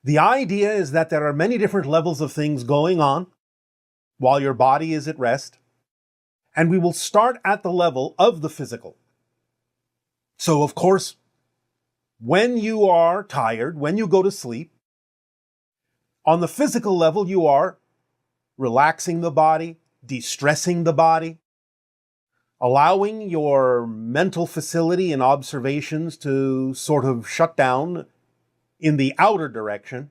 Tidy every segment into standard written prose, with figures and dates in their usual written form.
The idea is that there are many different levels of things going on while your body is at rest, and we will start at the level of the physical. So, of course, when you are tired, when you go to sleep, on the physical level, you are relaxing the body, de-stressing the body, allowing your mental facility and observations to sort of shut down in the outer direction,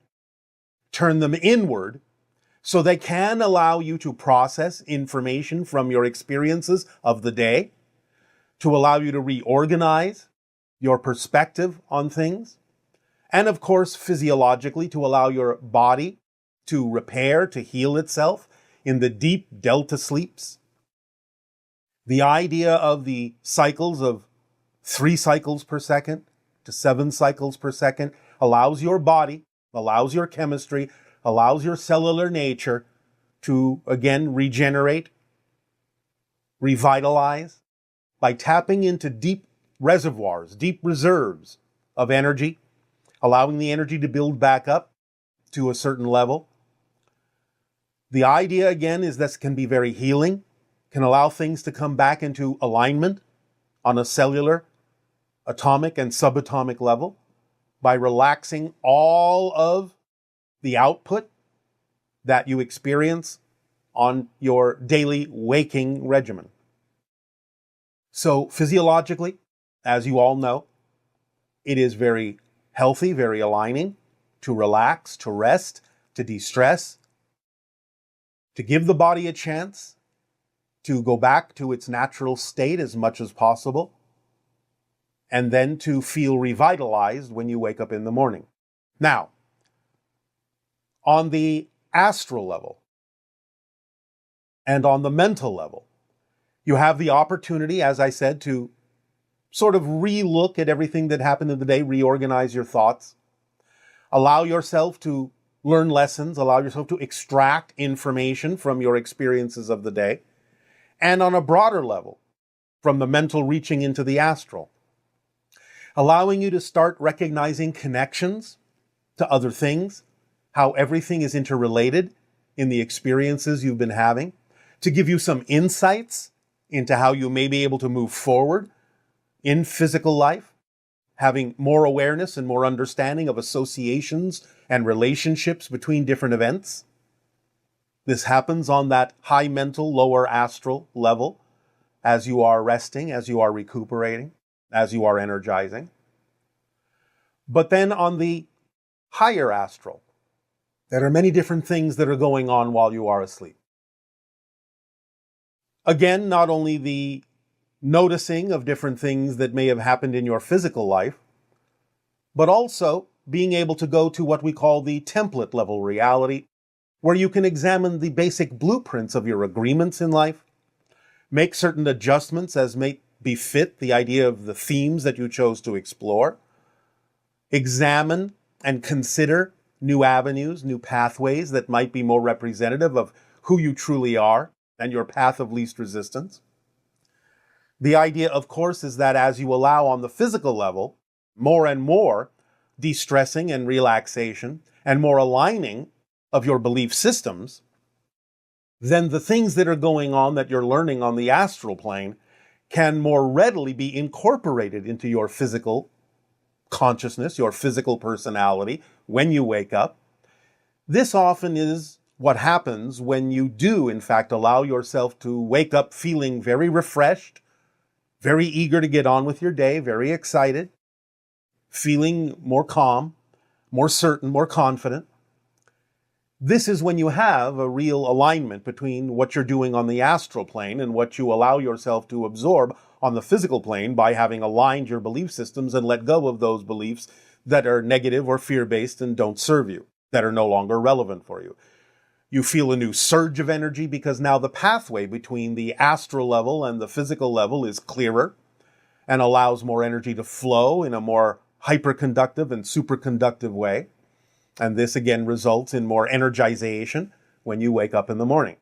turn them inward, so they can allow you to process information from your experiences of the day, to allow you to reorganize your perspective on things, and of course, physiologically, to allow your body to repair, to heal itself in the deep delta sleeps. The idea of the cycles of 3 cycles per second to 7 cycles per second allows your body, allows your chemistry, allows your cellular nature to, again, regenerate, revitalize by tapping into deep reservoirs, deep reserves of energy, allowing the energy to build back up to a certain level. The idea, again, is this can be very healing, can allow things to come back into alignment on a cellular, atomic, and subatomic level by relaxing all of the output that you experience on your daily waking regimen. So physiologically, as you all know, it is very healthy, very aligning to relax, to rest, to de-stress, to give the body a chance to go back to its natural state as much as possible, and then to feel revitalized when you wake up in the morning. Now, on the astral level and on the mental level, you have the opportunity, as I said, to sort of re-look at everything that happened in the day, reorganize your thoughts, allow yourself to learn lessons, allow yourself to extract information from your experiences of the day, and on a broader level, from the mental reaching into the astral, allowing you to start recognizing connections to other things, how everything is interrelated in the experiences you've been having, to give you some insights into how you may be able to move forward in physical life, having more awareness and more understanding of associations and relationships between different events. This happens on that high mental, lower astral level as you are resting, as you are recuperating, as you are energizing. But then on the higher astral, there are many different things that are going on while you are asleep. Again, not only the noticing of different things that may have happened in your physical life, but also being able to go to what we call the template level reality, where you can examine the basic blueprints of your agreements in life, make certain adjustments as may befit the idea of the themes that you chose to explore, examine and consider new avenues, new pathways that might be more representative of who you truly are and your path of least resistance. The idea, of course, is that as you allow on the physical level more and more de-stressing and relaxation and more aligning of your belief systems, then the things that are going on that you're learning on the astral plane can more readily be incorporated into your physical consciousness, your physical personality when you wake up. This often is what happens when you do, in fact, allow yourself to wake up feeling very refreshed, very eager to get on with your day, very excited, feeling more calm, more certain, more confident. This is when you have a real alignment between what you're doing on the astral plane and what you allow yourself to absorb on the physical plane by having aligned your belief systems and let go of those beliefs that are negative or fear-based and don't serve you, that are no longer relevant for you. You feel a new surge of energy because now the pathway between the astral level and the physical level is clearer and allows more energy to flow in a more hyperconductive and superconductive way. And this again results in more energization when you wake up in the morning.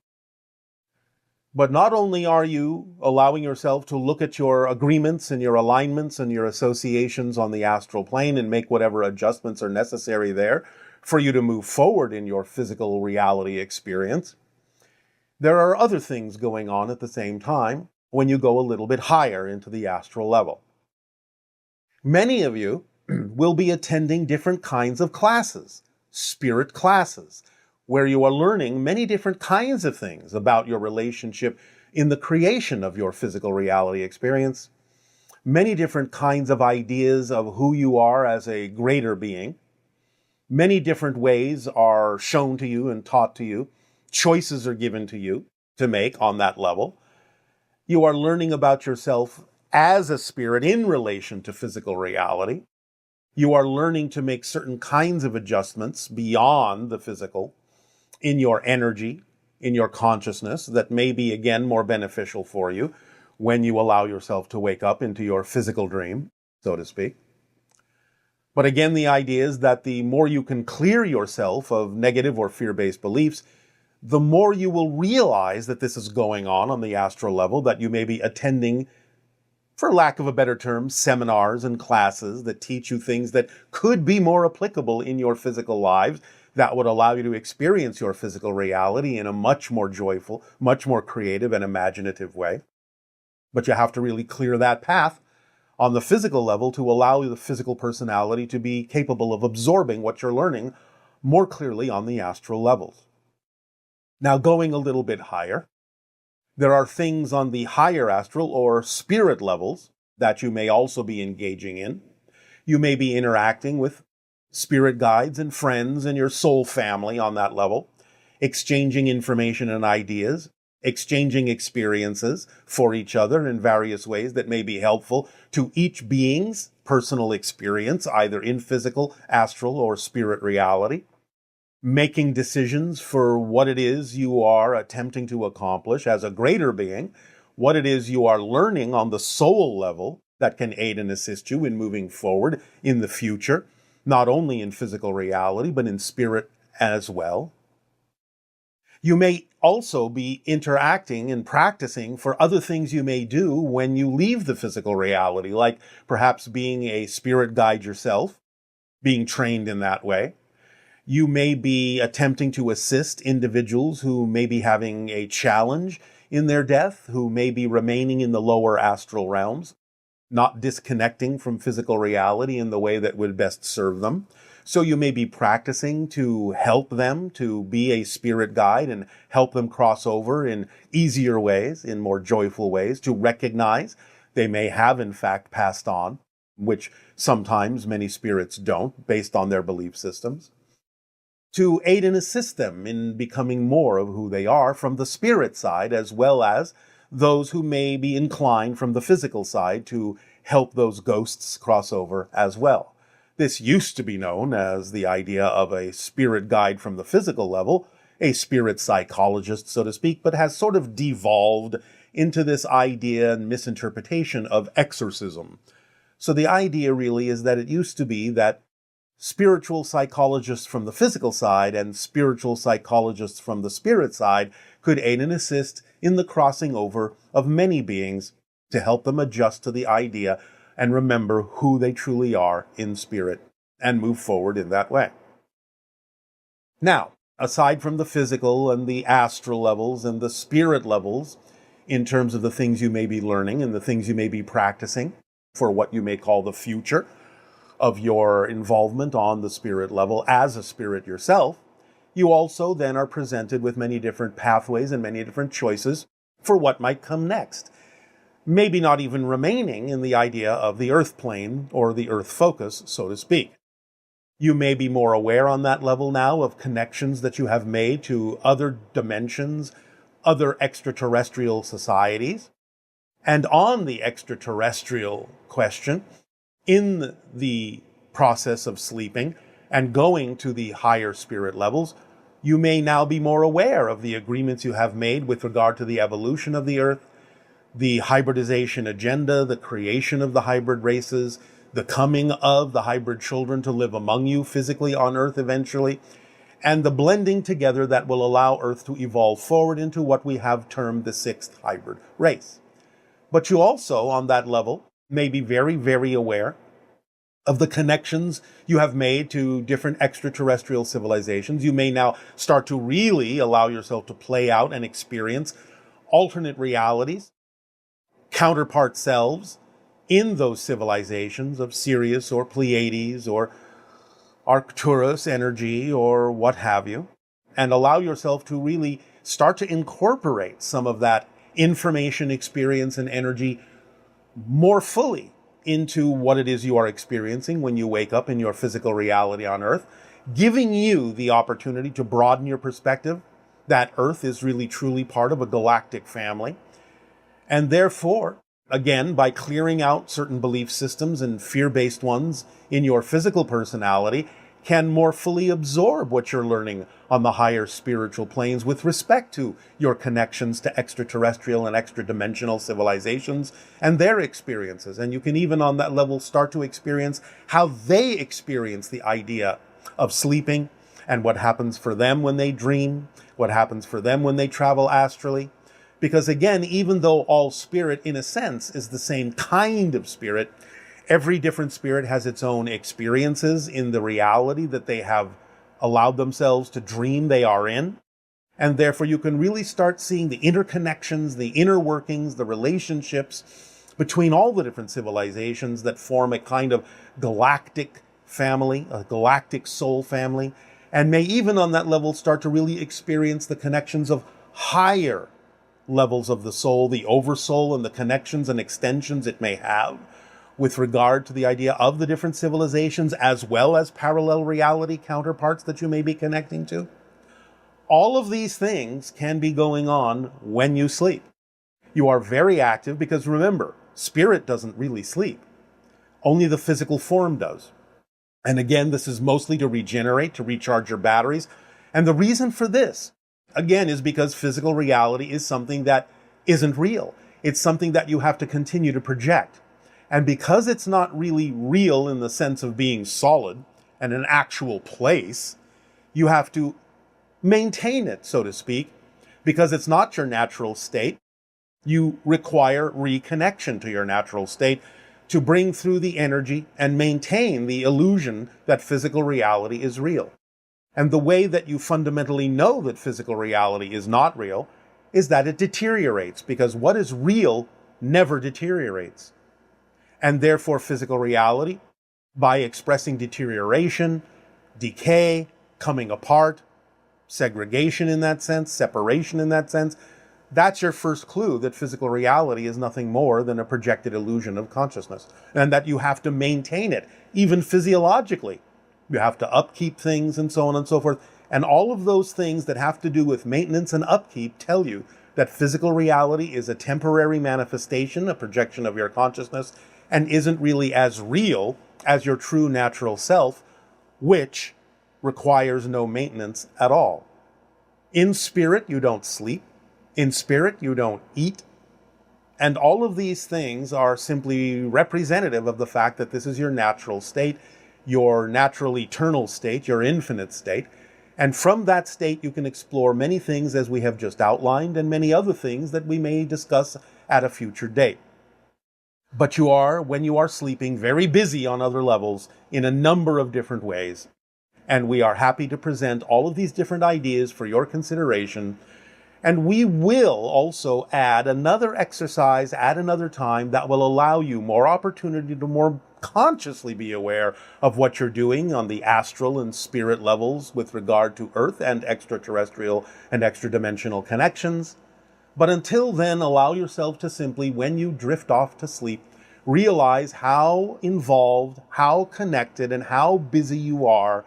But not only are you allowing yourself to look at your agreements and your alignments and your associations on the astral plane and make whatever adjustments are necessary there for you to move forward in your physical reality experience, there are other things going on at the same time when you go a little bit higher into the astral level. Many of you will be attending different kinds of classes, spirit classes, where you are learning many different kinds of things about your relationship in the creation of your physical reality experience, many different kinds of ideas of who you are as a greater being. Many different ways are shown to you and taught to you. Choices are given to you to make on that level. You are learning about yourself as a spirit in relation to physical reality. You are learning to make certain kinds of adjustments beyond the physical in your energy, in your consciousness, that may be, again, more beneficial for you when you allow yourself to wake up into your physical dream, so to speak. But again, the idea is that the more you can clear yourself of negative or fear-based beliefs, the more you will realize that this is going on the astral level, that you may be attending, for lack of a better term, seminars and classes that teach you things that could be more applicable in your physical lives, that would allow you to experience your physical reality in a much more joyful, much more creative and imaginative way. But you have to really clear that path on the physical level to allow the physical personality to be capable of absorbing what you're learning more clearly on the astral levels. Now, going a little bit higher, there are things on the higher astral or spirit levels that you may also be engaging in. You may be interacting with spirit guides and friends and your soul family on that level, exchanging information and ideas, exchanging experiences for each other in various ways that may be helpful to each being's personal experience, either in physical, astral, or spirit reality. Making decisions for what it is you are attempting to accomplish as a greater being, what it is you are learning on the soul level that can aid and assist you in moving forward in the future, not only in physical reality, but in spirit as well. You may also be interacting and practicing for other things you may do when you leave the physical reality, like perhaps being a spirit guide yourself, being trained in that way. You may be attempting to assist individuals who may be having a challenge in their death, who may be remaining in the lower astral realms, not disconnecting from physical reality in the way that would best serve them. So you may be practicing to help them to be a spirit guide and help them cross over in easier ways, in more joyful ways, to recognize they may have in fact passed on, which sometimes many spirits don't, based on their belief systems. To aid and assist them in becoming more of who they are from the spirit side, as well as those who may be inclined from the physical side to help those ghosts cross over as well. This used to be known as the idea of a spirit guide from the physical level, a spirit psychologist, so to speak, but has sort of devolved into this idea and misinterpretation of exorcism. So the idea really is that it used to be that spiritual psychologists from the physical side and spiritual psychologists from the spirit side could aid and assist in the crossing over of many beings to help them adjust to the idea and remember who they truly are in spirit and move forward in that way. Now, aside from the physical and the astral levels and the spirit levels, in terms of the things you may be learning and the things you may be practicing for what you may call the future of your involvement on the spirit level as a spirit yourself, you also then are presented with many different pathways and many different choices for what might come next. Maybe not even remaining in the idea of the earth plane or the earth focus, so to speak. You may be more aware on that level now of connections that you have made to other dimensions, other extraterrestrial societies. And on the extraterrestrial question, in the process of sleeping and going to the higher spirit levels, you may now be more aware of the agreements you have made with regard to the evolution of the Earth, the hybridization agenda, the creation of the hybrid races, the coming of the hybrid children to live among you physically on Earth eventually, and the blending together that will allow Earth to evolve forward into what we have termed the sixth hybrid race. But you also, on that level, may be very, very aware of the connections you have made to different extraterrestrial civilizations. You may now start to really allow yourself to play out and experience alternate realities, counterpart selves in those civilizations of Sirius or Pleiades or Arcturus energy or what have you, and allow yourself to really start to incorporate some of that information, experience, and energy more fully into what it is you are experiencing when you wake up in your physical reality on Earth, giving you the opportunity to broaden your perspective that Earth is really truly part of a galactic family. And therefore, again, by clearing out certain belief systems and fear-based ones in your physical personality, can more fully absorb what you're learning on the higher spiritual planes with respect to your connections to extraterrestrial and extra-dimensional civilizations and their experiences. And you can even on that level start to experience how they experience the idea of sleeping and what happens for them when they dream, what happens for them when they travel astrally. Because again, even though all spirit in a sense is the same kind of spirit, every different spirit has its own experiences in the reality that they have allowed themselves to dream they are in. And therefore you can really start seeing the interconnections, the inner workings, the relationships between all the different civilizations that form a kind of galactic family, a galactic soul family, and may even on that level start to really experience the connections of higher levels of the soul, the oversoul, and the connections and extensions it may have with regard to the idea of the different civilizations as well as parallel reality counterparts that you may be connecting to. All of these things can be going on when you sleep. You are very active because remember, spirit doesn't really sleep. Only the physical form does. And again, this is mostly to regenerate, to recharge your batteries. And the reason for this, again, is because physical reality is something that isn't real. It's something that you have to continue to project. And because it's not really real in the sense of being solid and an actual place, you have to maintain it, so to speak, because it's not your natural state. You require reconnection to your natural state to bring through the energy and maintain the illusion that physical reality is real. And the way that you fundamentally know that physical reality is not real is that it deteriorates, because what is real never deteriorates. And therefore physical reality, by expressing deterioration, decay, coming apart, segregation in that sense, separation in that sense, that's your first clue that physical reality is nothing more than a projected illusion of consciousness, and that you have to maintain it, even physiologically. You have to upkeep things and so on and so forth. And all of those things that have to do with maintenance and upkeep tell you that physical reality is a temporary manifestation, a projection of your consciousness, and isn't really as real as your true natural self, which requires no maintenance at all. In spirit, you don't sleep. In spirit, you don't eat. And all of these things are simply representative of the fact that this is your natural state, your natural eternal state, your infinite state. And from that state, you can explore many things as we have just outlined, and many other things that we may discuss at a future date. But you are, when you are sleeping, very busy on other levels in a number of different ways. And we are happy to present all of these different ideas for your consideration. And we will also add another exercise at another time that will allow you more opportunity to more consciously be aware of what you're doing on the astral and spirit levels with regard to Earth and extraterrestrial and extra-dimensional connections. But until then, allow yourself to simply, when you drift off to sleep, realize how involved, how connected, and how busy you are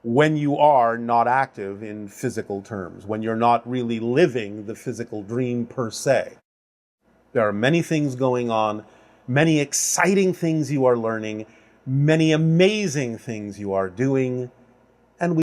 when you are not active in physical terms, when you're not really living the physical dream per se. There are many things going on, many exciting things you are learning, many amazing things you are doing,